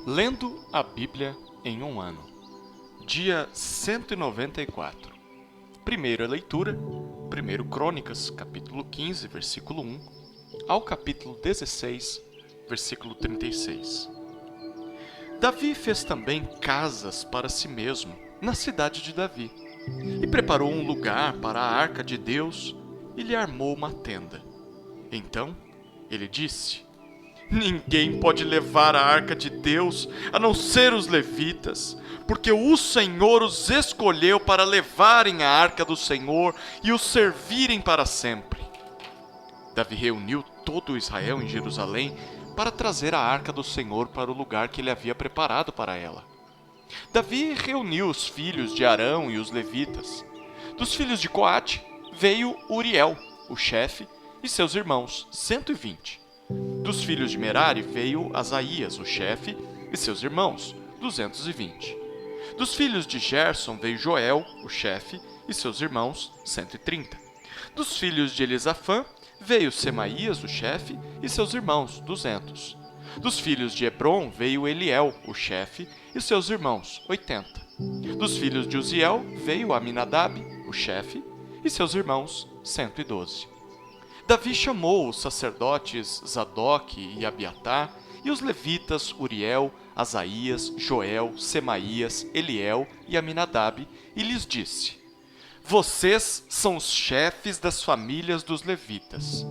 Lendo a Bíblia em um ano. Dia 194. Primeira leitura, 1 Crônicas, capítulo 15, versículo 1, ao capítulo 16, versículo 36. Davi fez também casas para si mesmo, na cidade de Davi, e preparou um lugar para a arca de Deus e lhe armou uma tenda. Então ele disse: Ninguém pode levar a arca de Deus, a não ser os levitas, porque o Senhor os escolheu para levarem a arca do Senhor e os servirem para sempre. Davi reuniu todo Israel em Jerusalém para trazer a arca do Senhor para o lugar que ele havia preparado para ela. Davi reuniu os filhos de Arão e os levitas. Dos filhos de Coate veio Uriel, o chefe, e seus irmãos, 120. Dos filhos de Merari veio Asaías, o chefe, e seus irmãos, 220. Dos filhos de Gerson veio Joel, o chefe, e seus irmãos, 130. Dos filhos de Elisafã veio Semaías, o chefe, e seus irmãos, 200. Dos filhos de Hebron veio Eliel, o chefe, e seus irmãos, 80. Dos filhos de Uziel veio Aminadab, o chefe, e seus irmãos, 112. Davi chamou os sacerdotes Zadoque e Abiatar, e os levitas Uriel, Asaías, Joel, Semaías, Eliel e Aminadab, e lhes disse: Vocês são os chefes das famílias dos levitas.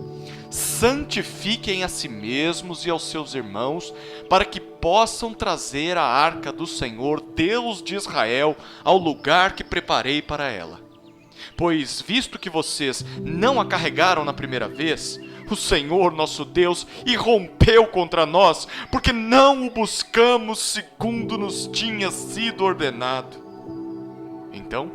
Santifiquem a si mesmos e aos seus irmãos, para que possam trazer a arca do Senhor, Deus de Israel, ao lugar que preparei para ela. Pois, visto que vocês não a carregaram na primeira vez, o Senhor nosso Deus irrompeu contra nós, porque não o buscamos segundo nos tinha sido ordenado. Então,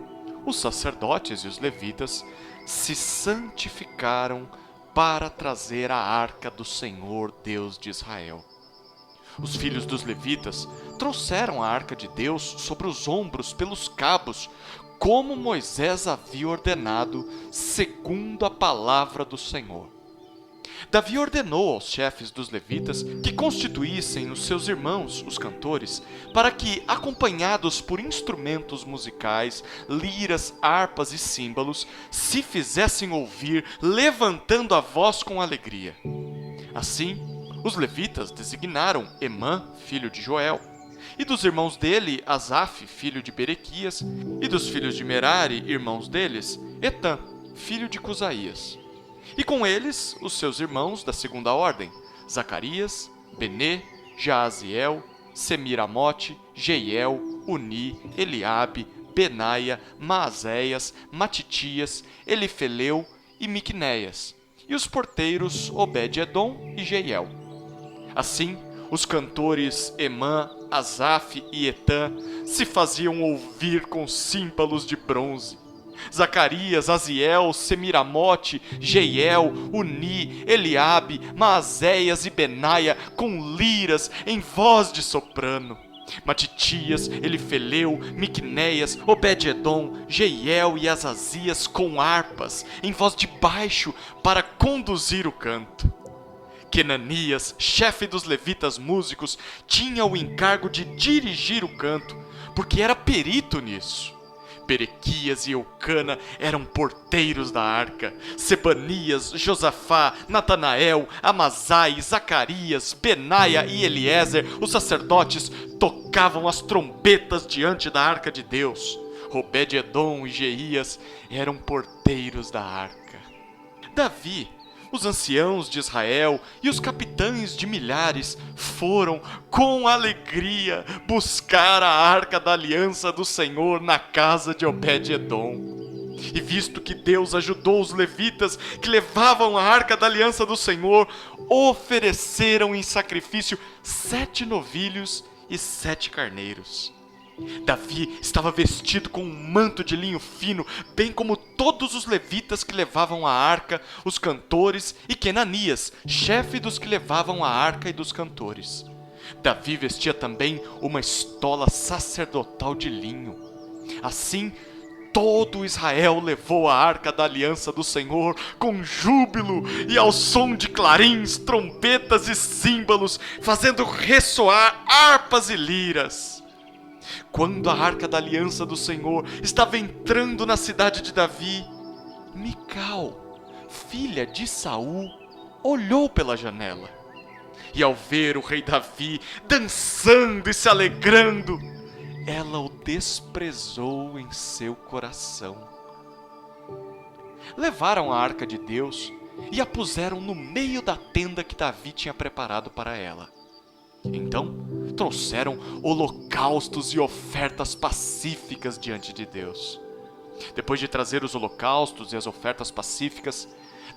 os sacerdotes e os levitas se santificaram para trazer a arca do Senhor Deus de Israel. Os filhos dos levitas trouxeram a arca de Deus sobre os ombros pelos cabos, como Moisés havia ordenado, segundo a palavra do Senhor. Davi ordenou aos chefes dos levitas que constituíssem os seus irmãos, os cantores, para que, acompanhados por instrumentos musicais, liras, harpas e símbolos, se fizessem ouvir, levantando a voz com alegria. Assim, os levitas designaram Emã, filho de Joel, e dos irmãos dele, Asaf, filho de Berequias, e dos filhos de Merari, irmãos deles, Etã, filho de Cusaías. E com eles, os seus irmãos da segunda ordem, Zacarias, Benê, Jaaziel, Semiramote, Jeiel, Uni, Eliabe, Benaia, Maazéias, Matitias, Elifeleu e Miqunéias, e os porteiros Obed-edom e Jeiel. Assim, os cantores Emã, Asaf e Etã se faziam ouvir com símbolos de bronze. Zacarias, Aziel, Semiramote, Jeiel, Uni, Eliabe, Maazéias e Benaia com liras em voz de soprano. Matitias, Elifeleu, Miqunéias, Obed-edom, Jeiel e Azazias com harpas em voz de baixo para conduzir o canto. Quenanias, chefe dos levitas músicos, tinha o encargo de dirigir o canto, porque era perito nisso. Berequias e Eucana eram porteiros da arca. Sebanias, Josafá, Natanael, Amazai, Zacarias, Benaia e Eliezer, os sacerdotes, tocavam as trombetas diante da arca de Deus. Obed-edom e Jeías eram porteiros da arca. Davi, os anciãos de Israel e os capitães de milhares foram, com alegria, buscar a arca da aliança do Senhor na casa de Obed-edom. E visto que Deus ajudou os levitas que levavam a arca da aliança do Senhor, ofereceram em sacrifício 7 novilhos e 7 carneiros. Davi estava vestido com um manto de linho fino, bem como todos os levitas que levavam a arca, os cantores e Quenanias, chefe dos que levavam a arca e dos cantores. Davi vestia também uma estola sacerdotal de linho. Assim, todo Israel levou a arca da aliança do Senhor com júbilo e ao som de clarins, trombetas e símbolos, fazendo ressoar harpas e liras. Quando a arca da aliança do Senhor estava entrando na cidade de Davi, Mical, filha de Saul, olhou pela janela. E ao ver o rei Davi dançando e se alegrando, ela o desprezou em seu coração. Levaram a arca de Deus e a puseram no meio da tenda que Davi tinha preparado para ela. Então, trouxeram holocaustos e ofertas pacíficas diante de Deus. Depois de trazer os holocaustos e as ofertas pacíficas,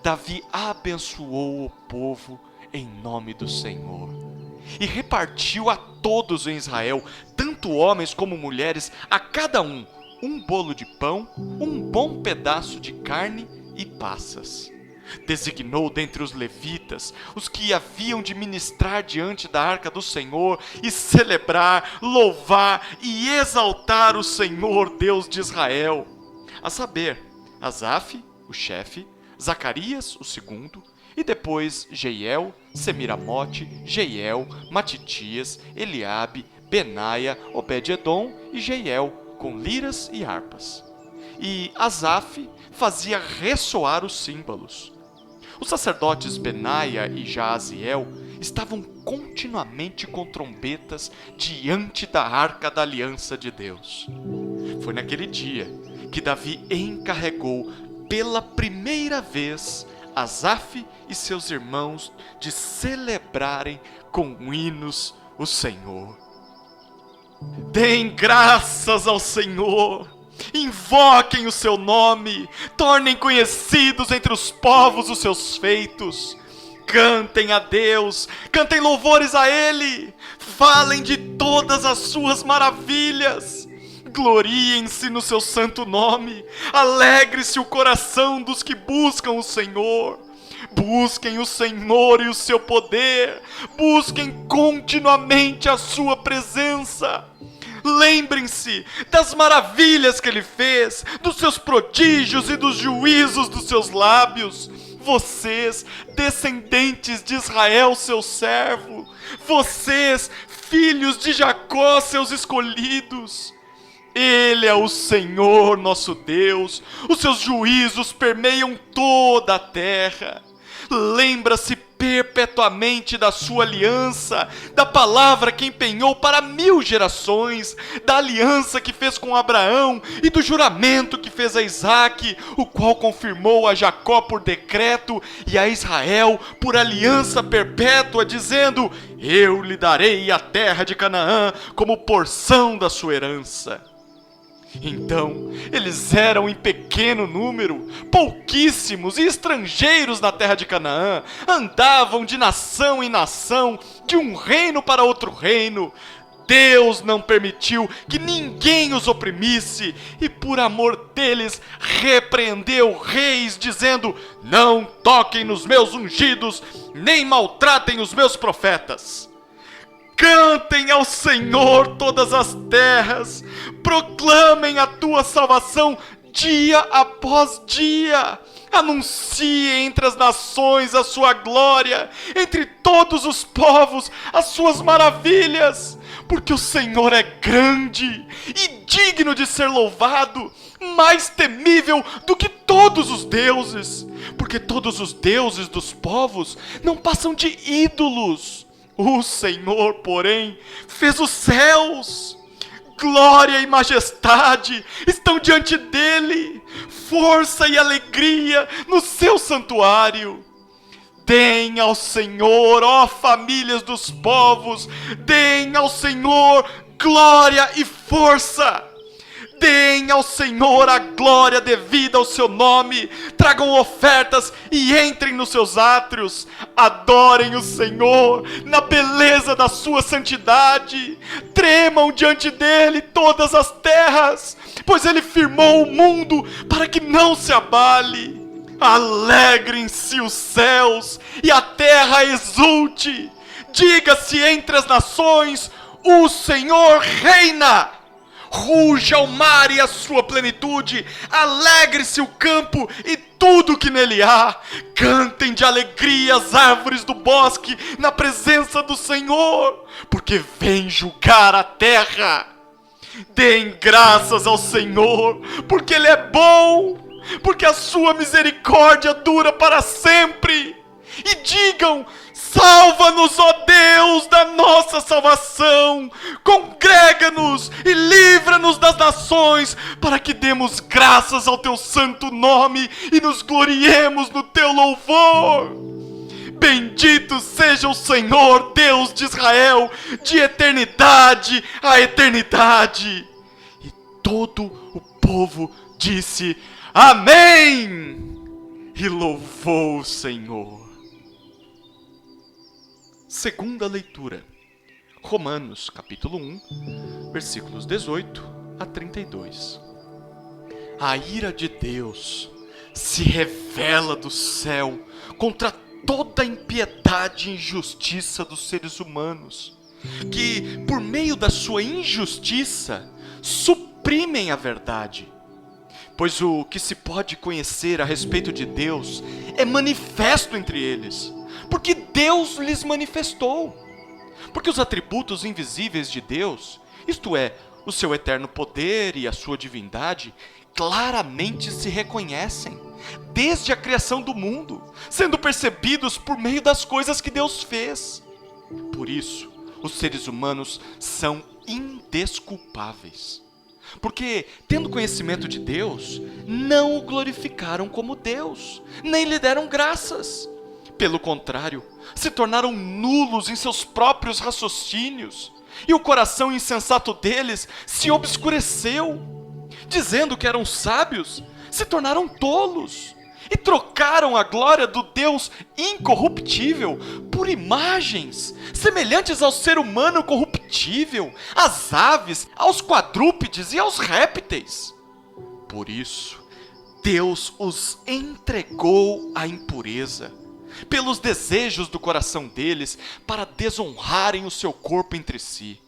Davi abençoou o povo em nome do Senhor e repartiu a todos em Israel, tanto homens como mulheres, a cada um bolo de pão, um bom pedaço de carne e passas. Designou dentre os levitas os que haviam de ministrar diante da arca do Senhor e celebrar, louvar e exaltar o Senhor Deus de Israel, a saber, Asaf, o chefe, Zacarias, o segundo, e depois Jeiel, Semiramote, Jeiel, Matitias, Eliabe, Benaia, Obed-edom e Jeiel, com liras e harpas. E Asaf fazia ressoar os símbolos. Os sacerdotes Benaia e Jaaziel estavam continuamente com trombetas diante da arca da aliança de Deus. Foi naquele dia que Davi encarregou pela primeira vez Asaf e seus irmãos de celebrarem com hinos o Senhor. Deem graças ao Senhor, invoquem o seu nome, tornem conhecidos entre os povos os seus feitos. Cantem a Deus, cantem louvores a Ele, falem de todas as suas maravilhas. Gloriem-se no seu santo nome, alegre-se o coração dos que buscam o Senhor. Busquem o Senhor e o seu poder, busquem continuamente a sua presença. Lembrem-se das maravilhas que Ele fez, dos seus prodígios e dos juízos dos seus lábios. Vocês, descendentes de Israel, seu servo, vocês, filhos de Jacó, seus escolhidos. Ele é o Senhor nosso Deus, os seus juízos permeiam toda a terra. Lembra-se perpetuamente da sua aliança, da palavra que empenhou para 1000 gerações, da aliança que fez com Abraão e do juramento que fez a Isaque, o qual confirmou a Jacó por decreto e a Israel por aliança perpétua, dizendo: eu lhe darei a terra de Canaã como porção da sua herança. Então, eles eram em pequeno número, pouquíssimos e estrangeiros na terra de Canaã, andavam de nação em nação, de um reino para outro reino. Deus não permitiu que ninguém os oprimisse, e por amor deles repreendeu reis, dizendo: não toquem nos meus ungidos, nem maltratem os meus profetas. Cantem ao Senhor todas as terras, proclamem a tua salvação dia após dia. Anunciem entre as nações a sua glória, entre todos os povos as suas maravilhas, porque o Senhor é grande e digno de ser louvado, mais temível do que todos os deuses, porque todos os deuses dos povos não passam de ídolos. O Senhor, porém, fez os céus. Glória e majestade estão diante dele, força e alegria no seu santuário. Deem ao Senhor, ó famílias dos povos, deem ao Senhor glória e força. Deem ao Senhor a glória devida ao seu nome, tragam ofertas e entrem nos seus átrios. Adorem o Senhor na beleza da sua santidade. Tremam diante dele todas as terras, pois ele firmou o mundo para que não se abale. Alegrem-se os céus e a terra exulte. Diga-se entre as nações: o Senhor reina. Ruja o mar e a sua plenitude, alegre-se o campo e tudo que nele há. Cantem de alegria as árvores do bosque na presença do Senhor, porque vem julgar a terra. Deem graças ao Senhor, porque Ele é bom, porque a sua misericórdia dura para sempre. E digam: salva-nos, ó Deus, da nossa salvação. Congrega-nos e livra-nos das nações, para que demos graças ao teu santo nome e nos gloriemos no teu louvor. Bendito seja o Senhor, Deus de Israel, de eternidade a eternidade. E todo o povo disse: amém! E louvou o Senhor. Segunda leitura, Romanos capítulo 1, versículos 18 a 32. A ira de Deus se revela do céu contra toda a impiedade e injustiça dos seres humanos, que, por meio da sua injustiça, suprimem a verdade. Pois o que se pode conhecer a respeito de Deus é manifesto entre eles, porque Deus lhes manifestou. Porque os atributos invisíveis de Deus, isto é, o seu eterno poder e a sua divindade, claramente se reconhecem, desde a criação do mundo, sendo percebidos por meio das coisas que Deus fez. Por isso, os seres humanos são indesculpáveis. Porque, tendo conhecimento de Deus, não o glorificaram como Deus, nem lhe deram graças. Pelo contrário, se tornaram nulos em seus próprios raciocínios, e o coração insensato deles se obscureceu. Dizendo que eram sábios, se tornaram tolos, e trocaram a glória do Deus incorruptível por imagens, semelhantes ao ser humano corruptível, às aves, aos quadrúpedes e aos répteis. Por isso, Deus os entregou à impureza, pelos desejos do coração deles, para desonrarem o seu corpo entre si.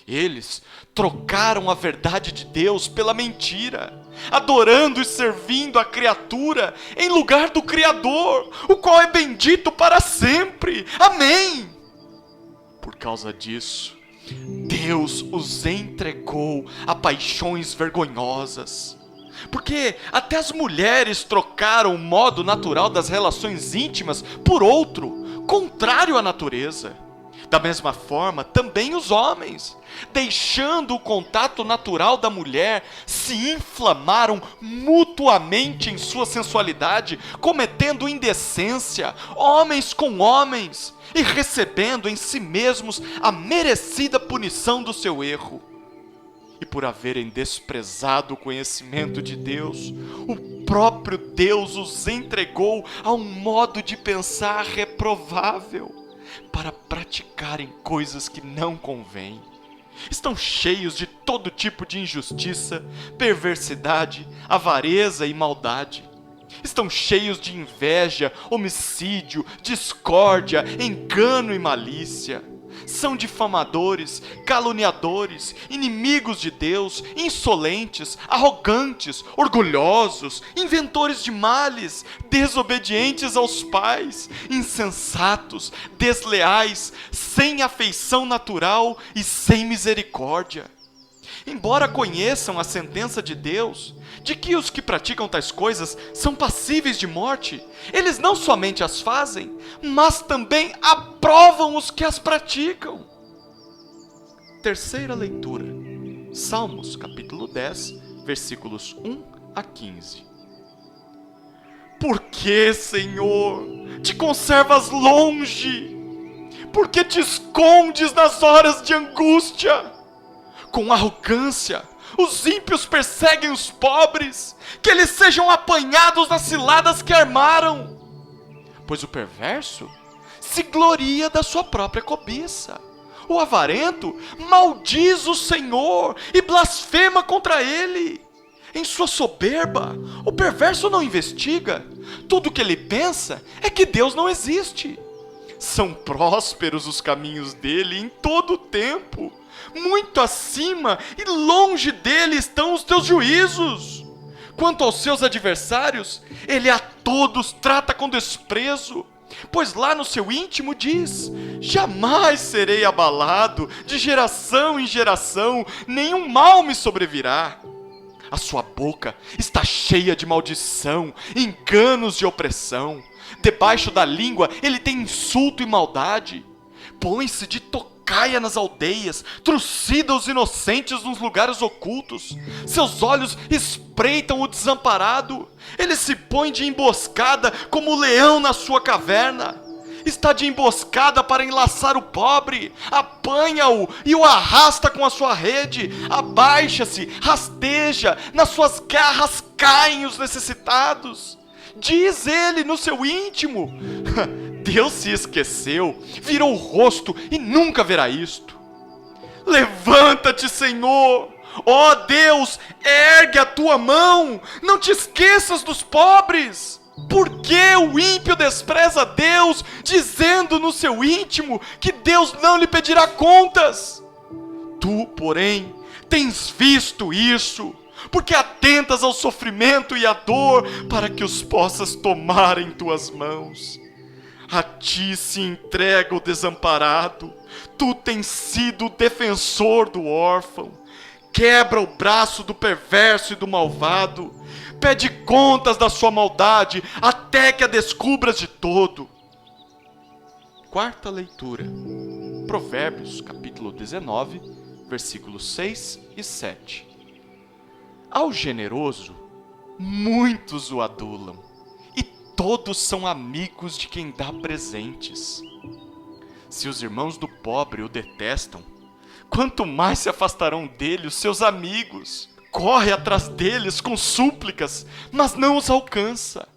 Eles trocaram a verdade de Deus pela mentira, adorando e servindo a criatura em lugar do Criador, o qual é bendito para sempre. Amém! Por causa disso, Deus os entregou a paixões vergonhosas. Porque até as mulheres trocaram o modo natural das relações íntimas por outro, contrário à natureza. Da mesma forma, também os homens, deixando o contato natural da mulher, se inflamaram mutuamente em sua sensualidade, cometendo indecência, homens com homens, e recebendo em si mesmos a merecida punição do seu erro. E por haverem desprezado o conhecimento de Deus, o próprio Deus os entregou a um modo de pensar reprovável, para praticarem coisas que não convêm. Estão cheios de todo tipo de injustiça, perversidade, avareza e maldade. Estão cheios de inveja, homicídio, discórdia, engano e malícia. São difamadores, caluniadores, inimigos de Deus, insolentes, arrogantes, orgulhosos, inventores de males, desobedientes aos pais, insensatos, desleais, sem afeição natural e sem misericórdia. Embora conheçam a sentença de Deus, de que os que praticam tais coisas são passíveis de morte, eles não somente as fazem, mas também aprovam os que as praticam. Terceira leitura, Salmos capítulo 10, versículos 1 a 15. Por que, Senhor, te conservas longe? Por que te escondes nas horas de angústia? Com arrogância, os ímpios perseguem os pobres, que eles sejam apanhados nas ciladas que armaram. Pois o perverso se gloria da sua própria cobiça. O avarento maldiz o Senhor e blasfema contra ele. Em sua soberba, o perverso não investiga. Tudo o que ele pensa é que Deus não existe. São prósperos os caminhos dele em todo o tempo. Muito acima e longe dele estão os teus juízos. Quanto aos seus adversários, ele a todos trata com desprezo. Pois lá no seu íntimo diz: jamais serei abalado, de geração em geração, nenhum mal me sobrevirá. A sua boca está cheia de maldição, enganos e opressão. Debaixo da língua ele tem insulto e maldade. Põe-se de tocaia nas aldeias, trucida os inocentes nos lugares ocultos. Seus olhos espreitam o desamparado. Ele se põe de emboscada como o leão na sua caverna. Está de emboscada para enlaçar o pobre. Apanha-o e o arrasta com a sua rede. Abaixa-se, rasteja, nas suas garras caem os necessitados. Diz ele no seu íntimo: Deus se esqueceu, virou o rosto e nunca verá isto. Levanta-te, Senhor! Ó Deus, ergue a tua mão, não te esqueças dos pobres. Por que o ímpio despreza Deus, dizendo no seu íntimo que Deus não lhe pedirá contas? Tu, porém, tens visto isso, porque atentas ao sofrimento e à dor, para que os possas tomar em tuas mãos. A ti se entrega o desamparado, tu tens sido o defensor do órfão. Quebra o braço do perverso e do malvado. Pede contas da sua maldade, até que a descubras de todo. Quarta leitura. Provérbios, capítulo 19, versículos 6 e 7. Ao generoso, muitos o adulam, e todos são amigos de quem dá presentes. Se os irmãos do pobre o detestam, quanto mais se afastarão dele os seus amigos. Corre atrás deles com súplicas, mas não os alcança.